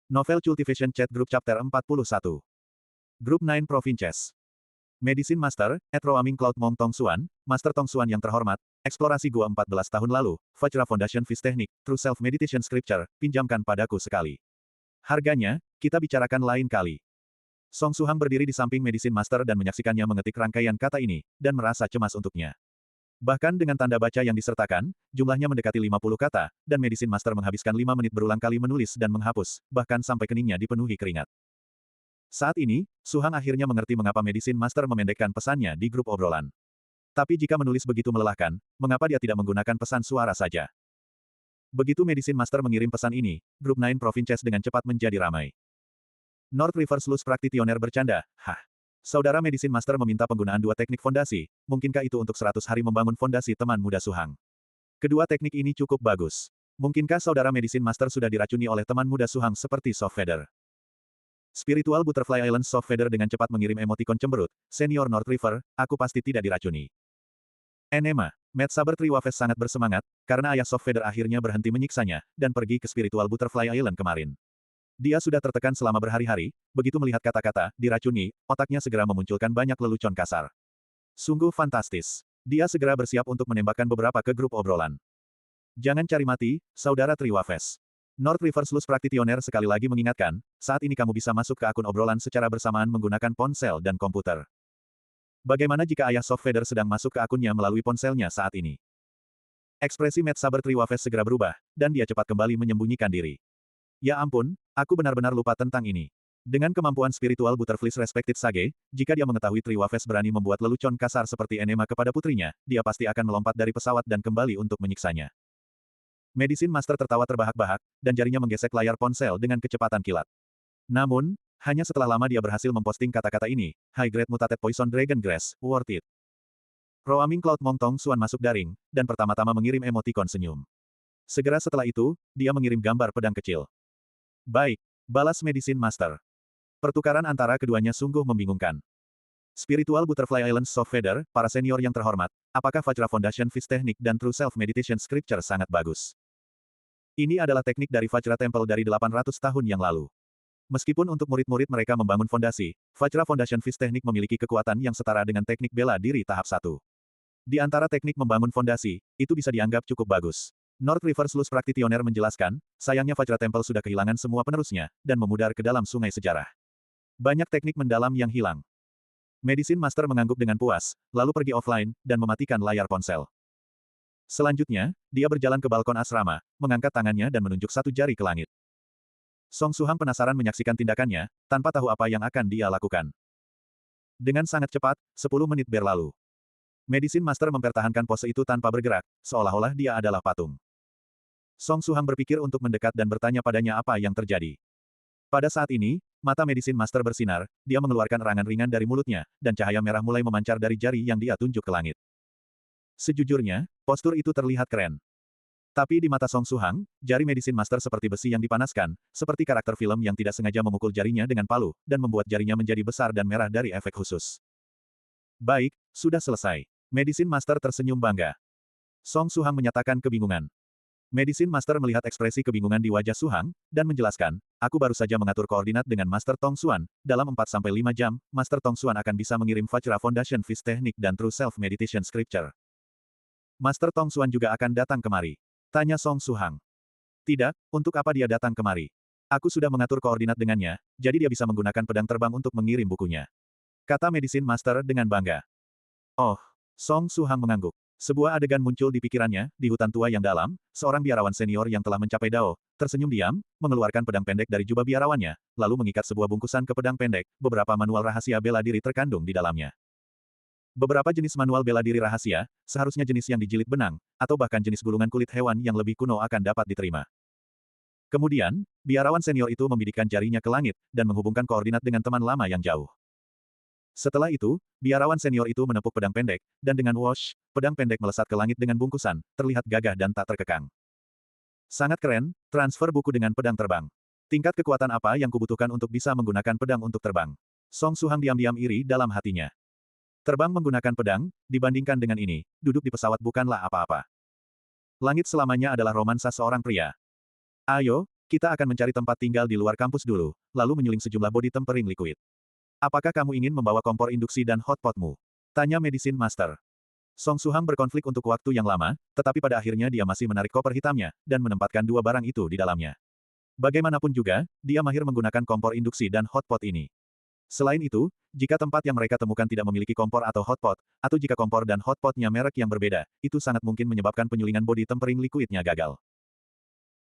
Novel Cultivation Chat Group Chapter 41. Group 9 Provinces. Medicine Master, at Roaming Cloud Mong Tong Xuan, Master Tong Xuan yang terhormat, eksplorasi gua 14 tahun lalu, Vajra Foundation Fish Technique, True Self Meditation Scripture, pinjamkan padaku sekali. Harganya, kita bicarakan lain kali. Song Suhang berdiri di samping Medicine Master dan menyaksikannya mengetik rangkaian kata ini, dan merasa cemas untuknya. Bahkan dengan tanda baca yang disertakan, jumlahnya mendekati 50 kata, dan Medicine Master menghabiskan 5 menit berulang kali menulis dan menghapus, bahkan sampai keningnya dipenuhi keringat. Saat ini, Suhang akhirnya mengerti mengapa Medicine Master memendekkan pesannya di grup obrolan. Tapi jika menulis begitu melelahkan, mengapa dia tidak menggunakan pesan suara saja? Begitu Medicine Master mengirim pesan ini, grup 9 Provinces dengan cepat menjadi ramai. North River Sluice Practitioner bercanda, hah. Saudara Medicine Master meminta penggunaan 2 teknik fondasi, mungkinkah itu untuk 100 hari membangun fondasi teman muda Suhang? Kedua teknik ini cukup bagus. Mungkinkah saudara Medicine Master sudah diracuni oleh teman muda Suhang seperti Soft Feather? Spiritual Butterfly Island Soft Feather dengan cepat mengirim emotikon cemberut, Senior North River, aku pasti tidak diracuni. Enema, Mad Saber Triwafes sangat bersemangat, karena ayah Soft Feather akhirnya berhenti menyiksanya, dan pergi ke Spiritual Butterfly Island kemarin. Dia sudah tertekan selama berhari-hari, begitu melihat kata-kata, diracuni, otaknya segera memunculkan banyak lelucon kasar. Sungguh fantastis. Dia segera bersiap untuk menembakkan beberapa ke grup obrolan. Jangan cari mati, saudara Triwafes. North River Sluice Practitioner sekali lagi mengingatkan, saat ini kamu bisa masuk ke akun obrolan secara bersamaan menggunakan ponsel dan komputer. Bagaimana jika ayah Soft Feather sedang masuk ke akunnya melalui ponselnya saat ini? Ekspresi Mad Saber Triwafes segera berubah, dan dia cepat kembali menyembunyikan diri. Ya ampun, aku benar-benar lupa tentang ini. Dengan kemampuan spiritual Butterflies Respected Sage, jika dia mengetahui Triwafes berani membuat lelucon kasar seperti enema kepada putrinya, dia pasti akan melompat dari pesawat dan kembali untuk menyiksanya. Medicine Master tertawa terbahak-bahak, dan jarinya menggesek layar ponsel dengan kecepatan kilat. Namun, hanya setelah lama dia berhasil memposting kata-kata ini, High Grade Mutated Poison Dragon Grass, worth it. Roaming Cloud Mong Tong Xuan masuk daring, dan pertama-tama mengirim emotikon senyum. Segera setelah itu, dia mengirim gambar pedang kecil. Baik, balas Medicine Master. Pertukaran antara keduanya sungguh membingungkan. Spiritual Butterfly Island Soft Feather, para senior yang terhormat, apakah Vajra Foundation Fish Technique dan True Self Meditation Scripture sangat bagus? Ini adalah teknik dari Vajra Temple dari 800 tahun yang lalu. Meskipun untuk murid-murid mereka membangun fondasi, Vajra Foundation Fish Technique memiliki kekuatan yang setara dengan teknik bela diri tahap 1. Di antara teknik membangun fondasi, itu bisa dianggap cukup bagus. North River Sluice Practitioner menjelaskan, sayangnya Vajra Temple sudah kehilangan semua penerusnya, dan memudar ke dalam sungai sejarah. Banyak teknik mendalam yang hilang. Medicine Master mengangguk dengan puas, lalu pergi offline, dan mematikan layar ponsel. Selanjutnya, dia berjalan ke balkon asrama, mengangkat tangannya dan menunjuk satu jari ke langit. Song Suhang penasaran menyaksikan tindakannya, tanpa tahu apa yang akan dia lakukan. Dengan sangat cepat, 10 menit berlalu. Medicine Master mempertahankan pose itu tanpa bergerak, seolah-olah dia adalah patung. Song Suhang berpikir untuk mendekat dan bertanya padanya apa yang terjadi. Pada saat ini, mata Medicine Master bersinar, dia mengeluarkan erangan ringan dari mulutnya, dan cahaya merah mulai memancar dari jari yang dia tunjuk ke langit. Sejujurnya, postur itu terlihat keren. Tapi di mata Song Suhang, jari Medicine Master seperti besi yang dipanaskan, seperti karakter film yang tidak sengaja memukul jarinya dengan palu, dan membuat jarinya menjadi besar dan merah dari efek khusus. Baik, sudah selesai. Medicine Master tersenyum bangga. Song Suhang menyatakan kebingungan. Medicine Master melihat ekspresi kebingungan di wajah Suhang, dan menjelaskan, aku baru saja mengatur koordinat dengan Master Tong Xuan, dalam 4-5 jam, Master Tong Xuan akan bisa mengirim Vajra Foundation Fish Technique dan True Self Meditation Scripture. Master Tong Xuan juga akan datang kemari. Tanya Song Suhang. Tidak, untuk apa dia datang kemari? Aku sudah mengatur koordinat dengannya, jadi dia bisa menggunakan pedang terbang untuk mengirim bukunya. Kata Medicine Master dengan bangga. Oh, Song Suhang mengangguk. Sebuah adegan muncul di pikirannya, di hutan tua yang dalam, seorang biarawan senior yang telah mencapai Dao, tersenyum diam, mengeluarkan pedang pendek dari jubah biarawannya, lalu mengikat sebuah bungkusan ke pedang pendek, beberapa manual rahasia bela diri terkandung di dalamnya. Beberapa jenis manual bela diri rahasia, seharusnya jenis yang dijilid benang, atau bahkan jenis gulungan kulit hewan yang lebih kuno akan dapat diterima. Kemudian, biarawan senior itu membidikkan jarinya ke langit, dan menghubungkan koordinat dengan teman lama yang jauh. Setelah itu, biarawan senior itu menepuk pedang pendek, dan dengan whoosh, pedang pendek melesat ke langit dengan bungkusan, terlihat gagah dan tak terkekang. Sangat keren, transfer buku dengan pedang terbang. Tingkat kekuatan apa yang kubutuhkan untuk bisa menggunakan pedang untuk terbang? Song Suhang diam-diam iri dalam hatinya. Terbang menggunakan pedang, dibandingkan dengan ini, duduk di pesawat bukanlah apa-apa. Langit selamanya adalah romansa seorang pria. Ayo, Kita akan mencari tempat tinggal di luar kampus dulu, lalu menyuling sejumlah body tempering liquid. Apakah kamu ingin membawa kompor induksi dan hotpotmu? Tanya Medicine Master. Song Suhang berkonflik untuk waktu yang lama, tetapi pada akhirnya dia masih menarik koper hitamnya, dan menempatkan dua barang itu di dalamnya. Bagaimanapun juga, dia mahir menggunakan kompor induksi dan hotpot ini. Selain itu, jika tempat yang mereka temukan tidak memiliki kompor atau hotpot, atau jika kompor dan hotpotnya merek yang berbeda, itu sangat mungkin menyebabkan penyulingan body tempering liquidnya gagal.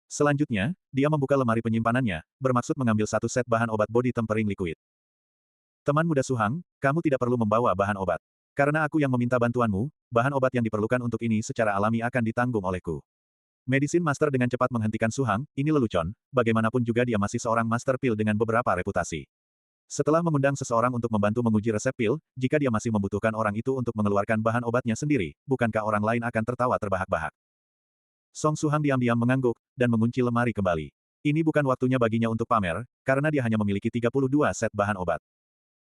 Selanjutnya, dia membuka lemari penyimpanannya, bermaksud mengambil satu set bahan obat body tempering liquid. Teman muda Suhang, kamu tidak perlu membawa bahan obat. Karena aku yang meminta bantuanmu, bahan obat yang diperlukan untuk ini secara alami akan ditanggung olehku. Medicine Master dengan cepat menghentikan Suhang, ini lelucon, bagaimanapun juga dia masih seorang master pil dengan beberapa reputasi. Setelah mengundang seseorang untuk membantu menguji resep pil, jika dia masih membutuhkan orang itu untuk mengeluarkan bahan obatnya sendiri, bukankah orang lain akan tertawa terbahak-bahak? Song Suhang diam-diam mengangguk, dan mengunci lemari kembali. Ini bukan waktunya baginya untuk pamer, karena dia hanya memiliki 32 set bahan obat.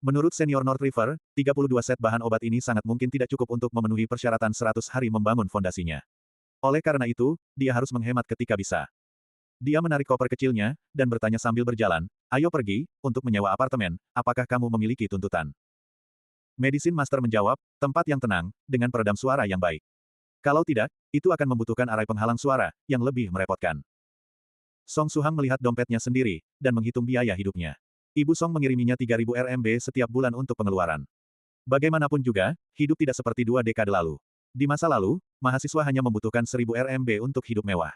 Menurut senior North River, 32 set bahan obat ini sangat mungkin tidak cukup untuk memenuhi persyaratan 100 hari membangun fondasinya. Oleh karena itu, dia harus menghemat ketika bisa. Dia menarik koper kecilnya, dan bertanya sambil berjalan, ayo pergi, untuk menyewa apartemen, apakah kamu memiliki tuntutan? Medicine Master menjawab, tempat yang tenang, dengan peredam suara yang baik. Kalau tidak, itu akan membutuhkan arai penghalang suara, yang lebih merepotkan. Song Suhang melihat dompetnya sendiri, dan menghitung biaya hidupnya. Ibu Song mengiriminya 3.000 RMB setiap bulan untuk pengeluaran. Bagaimanapun juga, hidup tidak seperti 2 dekade lalu. Di masa lalu, mahasiswa hanya membutuhkan 1.000 RMB untuk hidup mewah.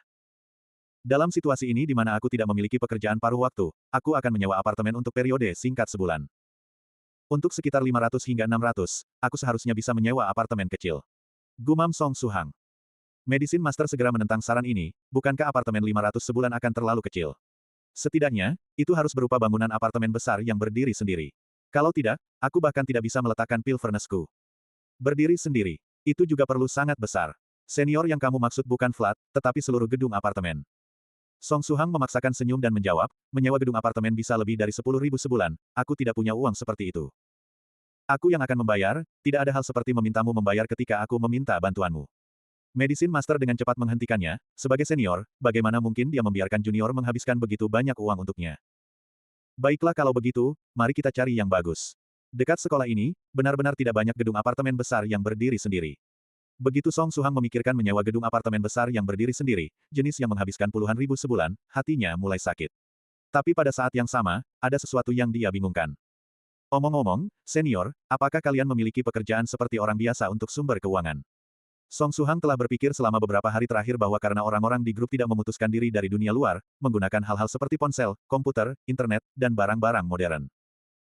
Dalam situasi ini di mana aku tidak memiliki pekerjaan paruh waktu, aku akan menyewa apartemen untuk periode singkat sebulan. Untuk sekitar 500 hingga 600, aku seharusnya bisa menyewa apartemen kecil. Gumam Song Suhang. Medicine Master segera menentang saran ini, bukankah apartemen 500 sebulan akan terlalu kecil? Setidaknya, itu harus berupa bangunan apartemen besar yang berdiri sendiri. Kalau tidak, aku bahkan tidak bisa meletakkan pil furnace-ku. Berdiri sendiri. Itu juga perlu sangat besar. Senior yang kamu maksud bukan flat, tetapi seluruh gedung apartemen. Song Suhang memaksakan senyum dan menjawab, menyewa gedung apartemen bisa lebih dari 10.000 sebulan, aku tidak punya uang seperti itu. Aku yang akan membayar, tidak ada hal seperti memintamu membayar ketika aku meminta bantuanmu. Medicine Master dengan cepat menghentikannya, sebagai senior, bagaimana mungkin dia membiarkan junior menghabiskan begitu banyak uang untuknya. Baiklah kalau begitu, mari kita cari yang bagus. Dekat sekolah ini, benar-benar tidak banyak gedung apartemen besar yang berdiri sendiri. Begitu Song Suhang memikirkan menyewa gedung apartemen besar yang berdiri sendiri, jenis yang menghabiskan puluhan ribu sebulan, hatinya mulai sakit. Tapi pada saat yang sama, ada sesuatu yang dia bingungkan. Omong-omong, senior, apakah kalian memiliki pekerjaan seperti orang biasa untuk sumber keuangan? Song Suhang telah berpikir selama beberapa hari terakhir bahwa karena orang-orang di grup tidak memutuskan diri dari dunia luar, menggunakan hal-hal seperti ponsel, komputer, internet, dan barang-barang modern.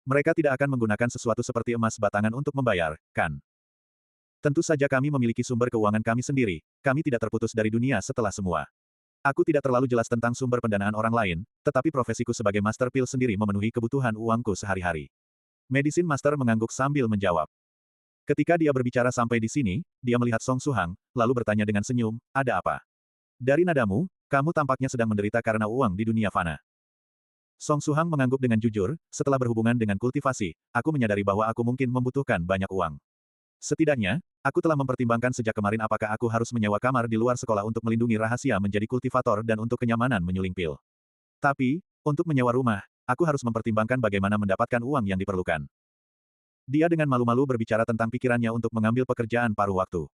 Mereka tidak akan menggunakan sesuatu seperti emas batangan untuk membayar, kan? Tentu saja kami memiliki sumber keuangan kami sendiri, kami tidak terputus dari dunia setelah semua. Aku tidak terlalu jelas tentang sumber pendanaan orang lain, tetapi profesiku sebagai Master Pil sendiri memenuhi kebutuhan uangku sehari-hari. Medicine Master mengangguk sambil menjawab. Ketika dia berbicara sampai di sini, dia melihat Song Suhang, lalu bertanya dengan senyum, ada apa? Dari nadamu, kamu tampaknya sedang menderita karena uang di dunia fana. Song Suhang mengangguk dengan jujur, setelah berhubungan dengan kultivasi, aku menyadari bahwa aku mungkin membutuhkan banyak uang. Setidaknya, aku telah mempertimbangkan sejak kemarin apakah aku harus menyewa kamar di luar sekolah untuk melindungi rahasia menjadi kultivator dan untuk kenyamanan menyuling pil. Tapi, untuk menyewa rumah, aku harus mempertimbangkan bagaimana mendapatkan uang yang diperlukan. Dia dengan malu-malu berbicara tentang pikirannya untuk mengambil pekerjaan paruh waktu.